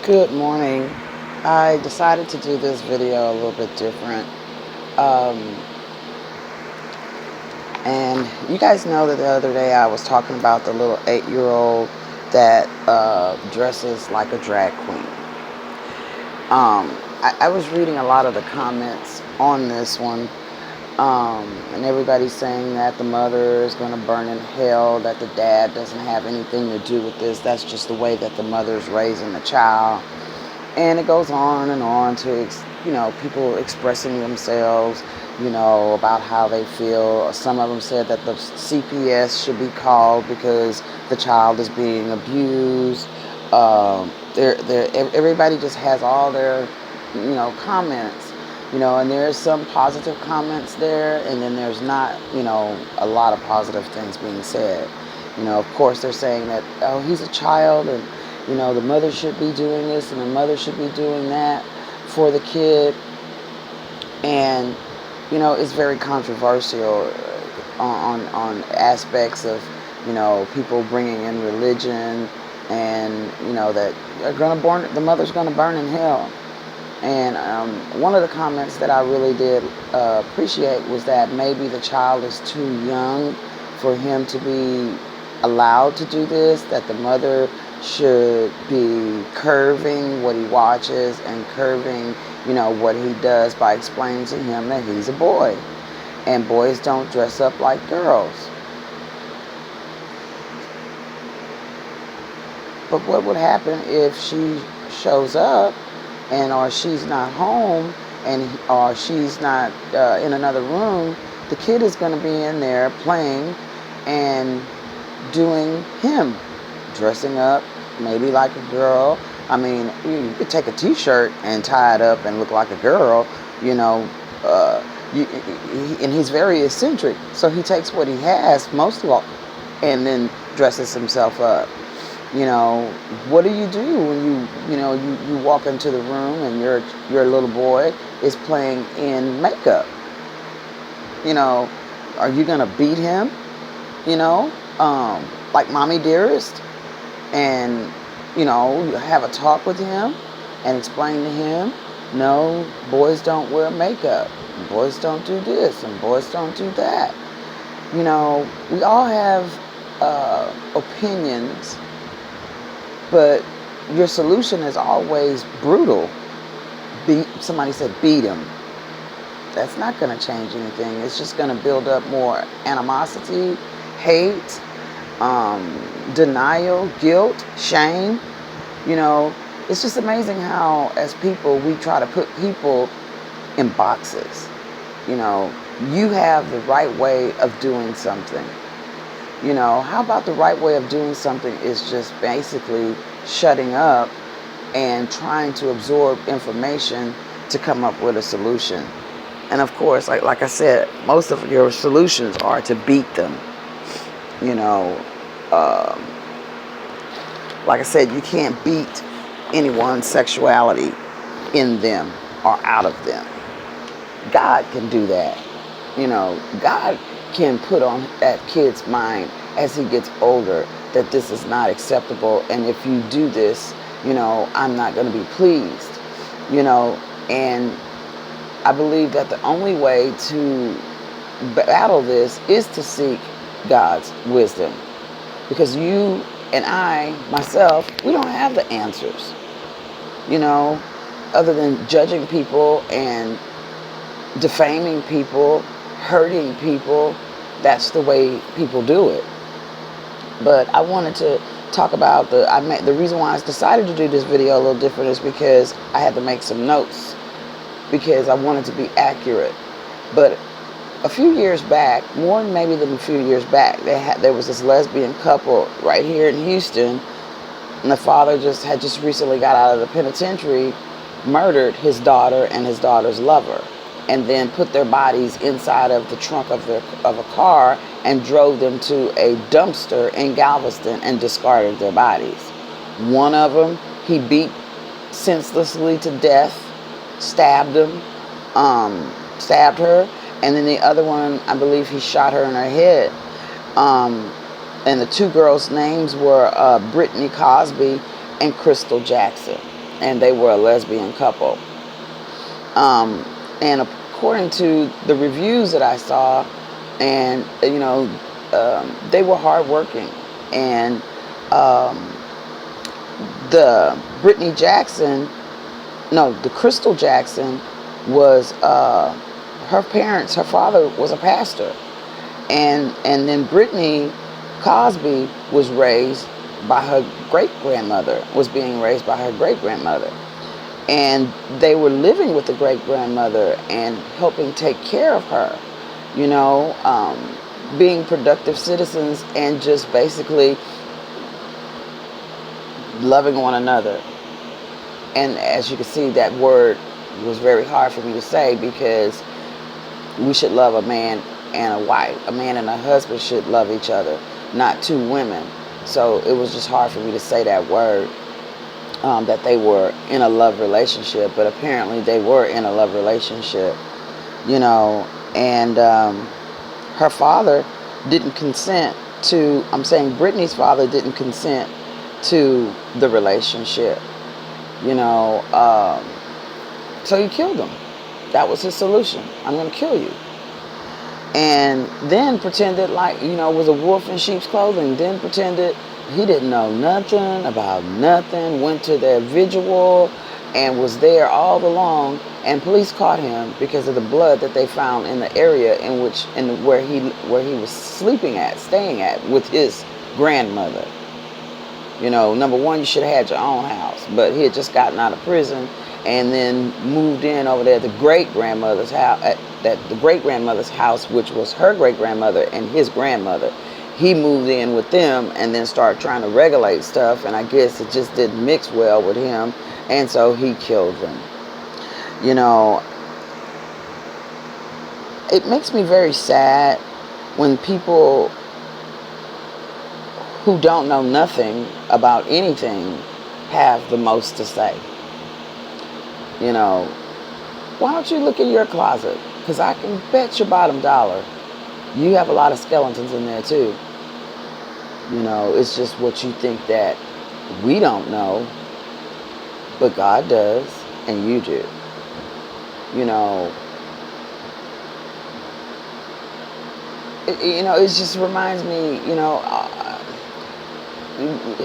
Good morning. I decided to do this video a little bit different. Um, and you guys know that the other day I was talking about the little 8-year-old that dresses like a drag queen. I was reading a lot of the comments on this one, and everybody's saying that the mother is going to burn in hell, that the dad doesn't have anything to do with this. That's just the way that the mother's raising the child. And it goes on and on to, people expressing themselves, about how they feel. Some of them said that the CPS should be called because the child is being abused. Everybody just has all their, comments, and there's some positive comments there, and then there's not, a lot of positive things being said. Of course, they're saying that, oh, he's a child, and the mother should be doing this and the mother should be doing that for the kid. And, it's very controversial on aspects of, people bringing in religion and, that the mother's going to burn in hell. And one of the comments that I really did appreciate was that maybe the child is too young for him to be allowed to do this, that the mother should be curving what he watches and curving, what he does by explaining to him that he's a boy and boys don't dress up like girls. But what would happen if she shows up and or she's not home and or she's not in another room? The kid is going to be in there playing and doing him, dressing up maybe like a girl. I mean, you could take a t-shirt and tie it up and look like a girl, and he's very eccentric, so he takes what he has most of all and then dresses himself up. What do you do when you walk into the room and your little boy is playing in makeup? Are you gonna beat him? Like Mommy Dearest, and have a talk with him and explain to him, no, boys don't wear makeup, boys don't do this, and boys don't do that. We all have opinions, but your solution is always brutal. Somebody said beat him. That's not going to change anything. It's just going to build up more animosity, hate, denial, guilt, shame. It's just amazing how, as people, we try to put people in boxes. You have the right way of doing something. How about the right way of doing something is just basically shutting up and trying to absorb information to come up with a solution. And of course, like I said, most of your solutions are to beat them. Like I said, you can't beat anyone's sexuality in them or out of them. God can do that. God can put on that kid's mind as he gets older that this is not acceptable, and if you do this, I'm not going to be pleased. And I believe that the only way to battle this is to seek God's wisdom, because you and I, myself, we don't have the answers, other than judging people and defaming people, hurting people. That's the way people do it. But I wanted to talk about the reason why I decided to do this video a little different is because I had to make some notes, because I wanted to be accurate. But a few years back, more maybe than a few years back, there was this lesbian couple right here in Houston, and the father had just recently got out of the penitentiary, murdered his daughter and his daughter's lover, and then put their bodies inside of the trunk of a car and drove them to a dumpster in Galveston and discarded their bodies. One of them he beat senselessly to death, stabbed her, and then the other one, I believe he shot her in her head. And the two girls' names were Brittany Cosby and Crystal Jackson. and they were a lesbian couple. Um, and according to the reviews that I saw, and they were hardworking, and um, the Brittany Jackson, no, the Crystal Jackson was her father was a pastor, and then Brittany Cosby was raised by her great grandmother, was being raised by her great grandmother, and they were living with the great grandmother and helping take care of her, being productive citizens and just basically loving one another. And as you can see, that word was very hard for me to say, because we should love a man and a wife. A man and a husband should love each other, not two women. So it was just hard for me to say that word, that they were in a love relationship. But apparently they were in a love relationship, and her father didn't consent to, I'm saying Brittany's father didn't consent to the relationship, so he killed him. That was his solution. I'm going to kill you. And then pretended like, was a wolf in sheep's clothing. Then pretended he didn't know nothing about nothing. Went to their vigil and was there all along. And police caught him because of the blood that they found in the area where he was staying at with his grandmother. Number one, you should have had your own house, but he had just gotten out of prison and then moved in over there at the great grandmother's house, which was her great grandmother and his grandmother. He moved in with them and then started trying to regulate stuff, and I guess it just didn't mix well with him, and so he killed them. It makes me very sad when people who don't know nothing about anything have the most to say. Why don't you look in your closet? Because I can bet your bottom dollar you have a lot of skeletons in there too. It's just what you think that we don't know, but God does, and you do. It just reminds me,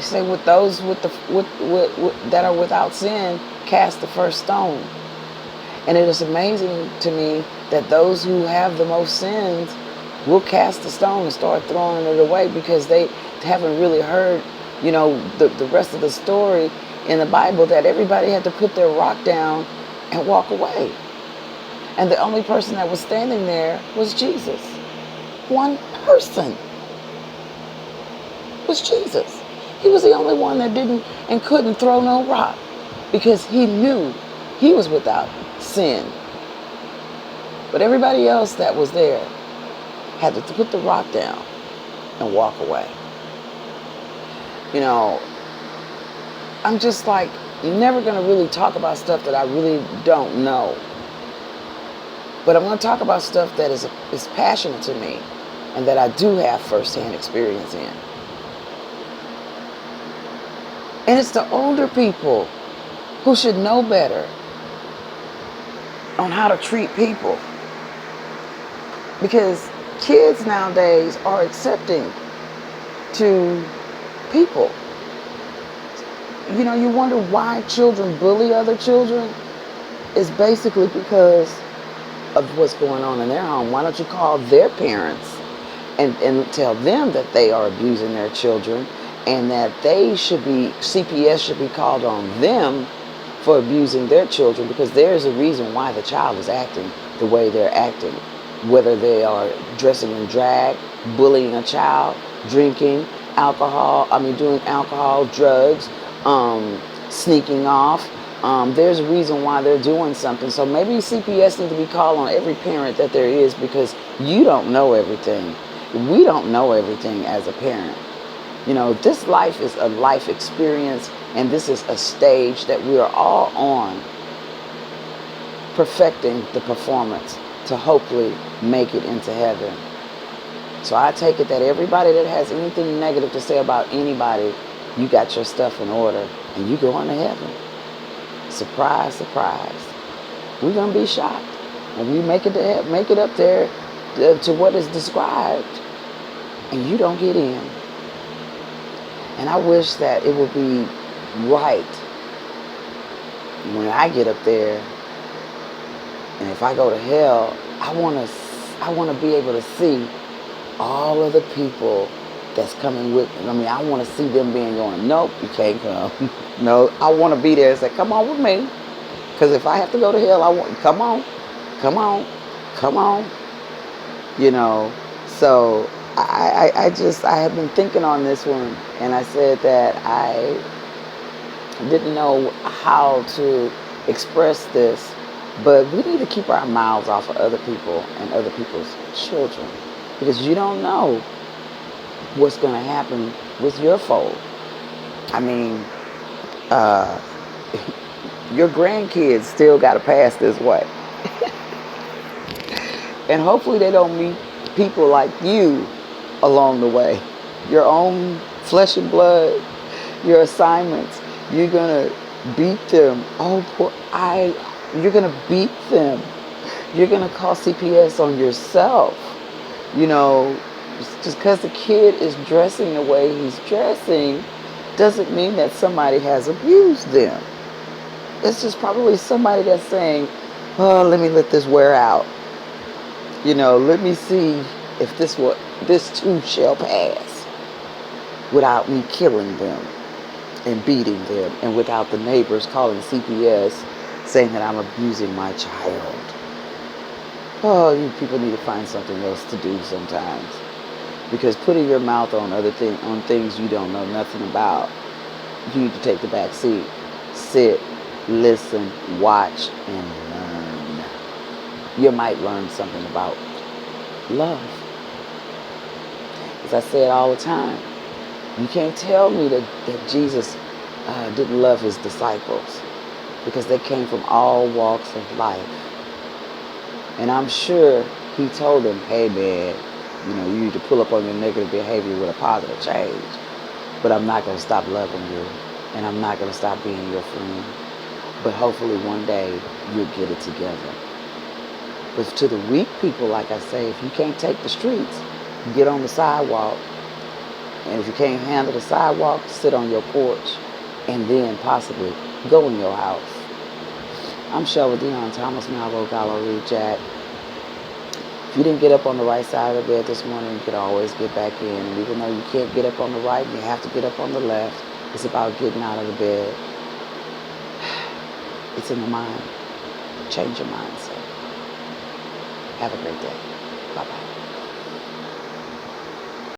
say with those that are without sin, cast the first stone. And it is amazing to me that those who have the most sins will cast the stone and start throwing it away, because they haven't really heard, the rest of the story in the Bible, that everybody had to put their rock down and walk away. And the only person that was standing there was Jesus. One person was Jesus. He was the only one that didn't and couldn't throw no rock, because he knew he was without sin. But everybody else that was there had to put the rock down and walk away. I'm just like never going to really talk about stuff that I really don't know. But I'm going to talk about stuff that is passionate to me and that I do have firsthand experience in. And it's the older people who should know better on how to treat people. Because kids nowadays are accepting to people. You wonder why children bully other children. It's basically because of what's going on in their home. Why don't you call their parents and tell them that they are abusing their children, and that CPS should be called on them for abusing their children, because there's a reason why the child is acting the way they're acting. Whether they are dressing in drag, bullying a child, drinking doing alcohol, drugs, sneaking off. There's a reason why they're doing something. So maybe CPS needs to be called on every parent that there is, because you don't know everything. We don't know everything as a parent. This life is a life experience, and this is a stage that we are all on, perfecting the performance to hopefully make it into heaven. So I take it that everybody that has anything negative to say about anybody, you got your stuff in order and you going to heaven. Surprise, surprise. We're gonna be shocked when we make it up there to what is described, and you don't get in. And I wish that it would be right when I get up there, and if I go to hell, I want to be able to see all of the people that's coming with me. I mean, I want to see them being going, nope, you can't come. No, I want to be there and say, come on with me. Because if I have to go to hell, I want, come on, come on, come on. You know, so I have been thinking on this one, and I said that I didn't know how to express this, but we need to keep our mouths off of other people and other people's children, because you don't know what's going to happen with your fold. I mean, uh, your grandkids still got to pass this way. And hopefully they don't meet people like you along the way. Your own flesh and blood, your assignments. You're going to beat them. You're going to beat them. You're going to call CPS on yourself. You know, just because the kid is dressing the way he's dressing doesn't mean that somebody has abused them. It's just probably somebody that's saying, oh, let me let this wear out. You know, let me see if this too shall pass without me killing them and beating them, and without the neighbors calling CPS saying that I'm abusing my child. Oh, you people need to find something else to do sometimes, because putting your mouth on on things you don't know nothing about, you need to take the back seat, sit, listen, watch, and learn. You might learn something about love. As I say it all the time, you can't tell me that Jesus didn't love his disciples, because they came from all walks of life. And I'm sure he told them, hey man, you know, you need to pull up on your negative behavior with a positive change. But I'm not going to stop loving you, and I'm not going to stop being your friend. But hopefully one day you'll get it together. But to the weak people, like I say, if you can't take the streets, get on the sidewalk. And if you can't handle the sidewalk, sit on your porch, and then possibly go in your house. I'm Shelva Dion Thomas, Malvo Gallo Reed Jack. If you didn't get up on the right side of the bed this morning, you can always get back in. And even though you can't get up on the right, you have to get up on the left. It's about getting out of the bed. It's in the mind. Change your mindset. Have a great day.